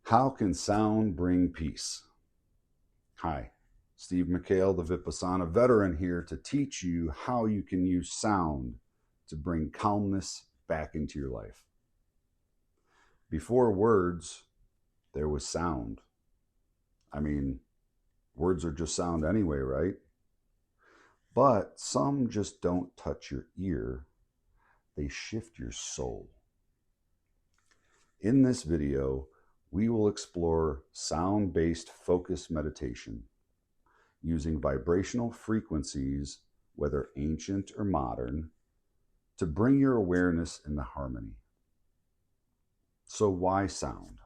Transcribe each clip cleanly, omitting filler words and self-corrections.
How can sound bring peace? Hi, Steve McHale, the Vipassana veteran, here to teach you how you can use sound to bring calmness back into your life. Before words, there was sound. I mean, words are just sound anyway, right? But some just don't touch your ear, they shift your soul. In this video, we will explore sound-based focus meditation using vibrational frequencies, whether ancient or modern, to bring your awareness into harmony. So why sound?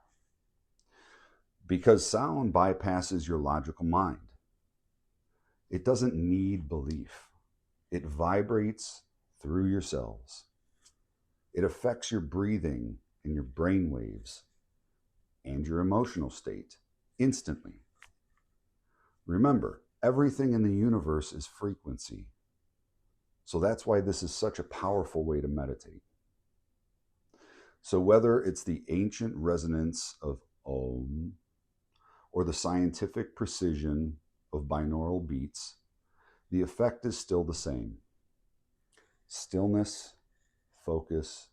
Because sound bypasses your logical mind. It doesn't need belief. It vibrates through your cells. It affects your breathing and your brain waves and your emotional state instantly. Remember, everything in the universe is frequency. So that's why this is such a powerful way to meditate. So whether it's the ancient resonance of Om or the scientific precision of binaural beats, the effect is still the same. Stillness, focus,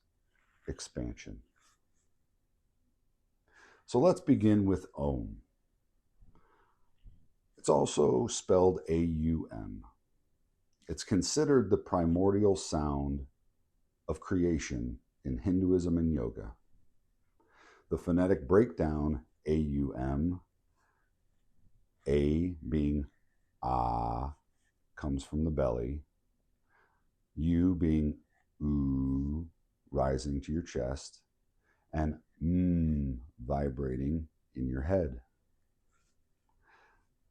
expansion. So let's begin with Om. It's also spelled A-U-M. It's considered the primordial sound of creation in Hinduism and yoga. The phonetic breakdown, A-U-M, A being Ah, comes from the belly, U being Oo, rising to your chest, and vibrating in your head.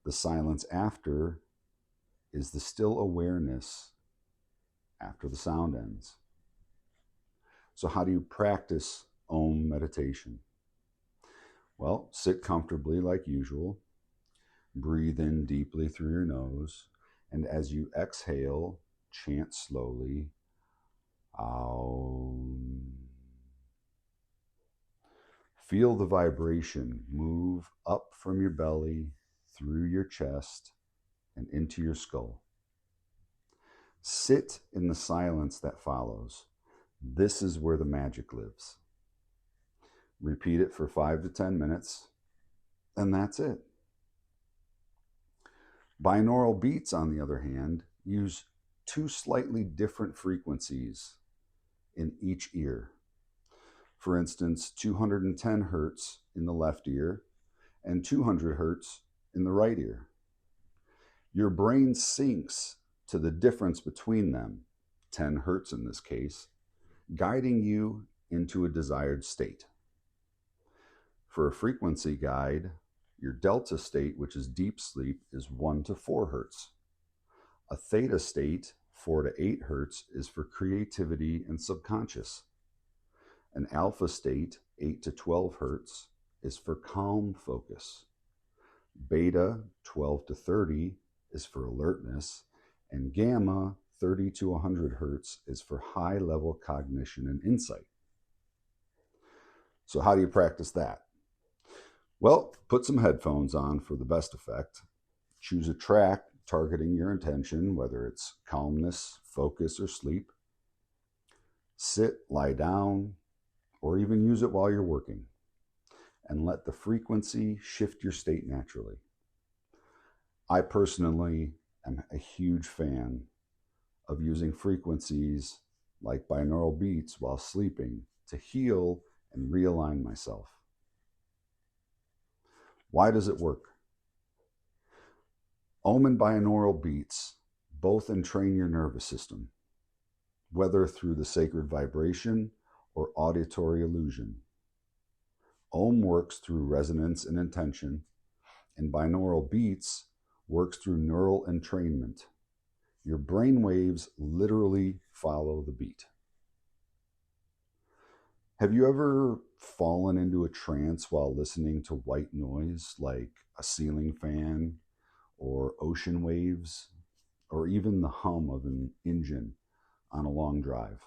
The silence after is the still awareness after the sound ends. So how do you practice Om meditation? Well, sit comfortably like usual. Breathe in deeply through your nose. And as you exhale, chant slowly, Aum. Feel the vibration move up from your belly, through your chest, and into your skull. Sit in the silence that follows. This is where the magic lives. Repeat it for 5 to 10 minutes, and that's it. Binaural beats, on the other hand, use two slightly different frequencies in each ear. For instance, 210 hertz in the left ear and 200 hertz in the right ear. Your brain syncs to the difference between them, 10 hertz in this case, guiding you into a desired state. For a frequency guide, your delta state, which is deep sleep, is 1 to 4 hertz. A theta state, 4 to 8 hertz, is for creativity and subconscious. An alpha state, 8 to 12 hertz, is for calm focus. Beta, 12 to 30, is for alertness, and gamma, 30 to 100 hertz, is for high-level cognition and insight. So how do you practice that? Well, put some headphones on for the best effect. Choose a track targeting your intention, whether it's calmness, focus, or sleep. Sit, lie down, or even use it while you're working, and let the frequency shift your state naturally. I personally am a huge fan of using frequencies like binaural beats while sleeping to heal and realign myself. Why does it work? Om and binaural beats both entrain your nervous system, whether through the sacred vibration or auditory illusion. Om works through resonance and intention, and binaural beats works through neural entrainment. Your brain waves literally follow the beat. Have you ever fallen into a trance while listening to white noise like a ceiling fan or ocean waves, or even the hum of an engine on a long drive?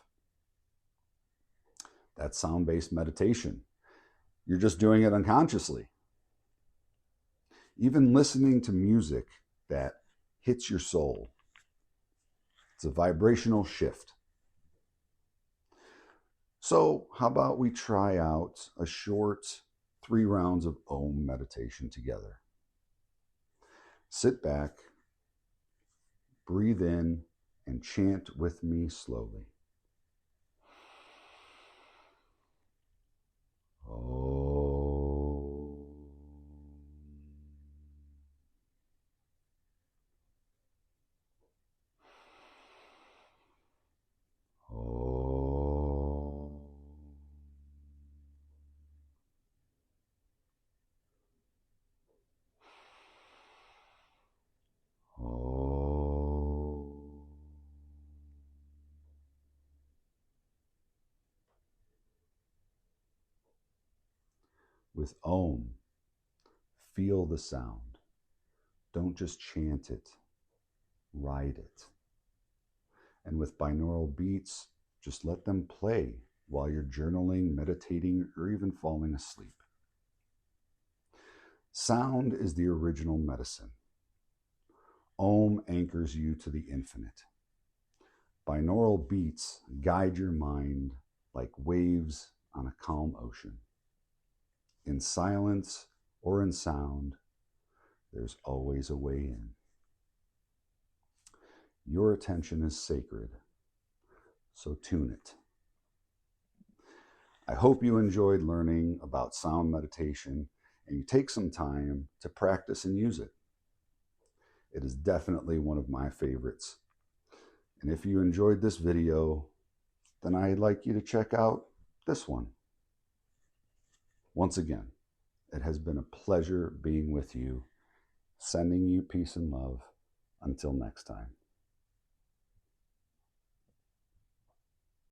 That's sound-based meditation. You're just doing it unconsciously. Even listening to music that hits your soul, it's a vibrational shift. So, how about we try out a short 3 rounds of Om meditation together? Sit back, breathe in, and chant with me slowly. Om. Om. Om. With Om, feel the sound. Don't just chant it, ride it. And with binaural beats, just let them play while you're journaling, meditating, or even falling asleep. Sound is the original medicine. Om anchors you to the infinite. Binaural beats guide your mind like waves on a calm ocean. In silence or in sound, there's always a way in. Your attention is sacred, so tune it. I hope you enjoyed learning about sound meditation and you take some time to practice and use it. It is definitely one of my favorites. And if you enjoyed this video, then I'd like you to check out this one. Once again, it has been a pleasure being with you, sending you peace and love. Until next time.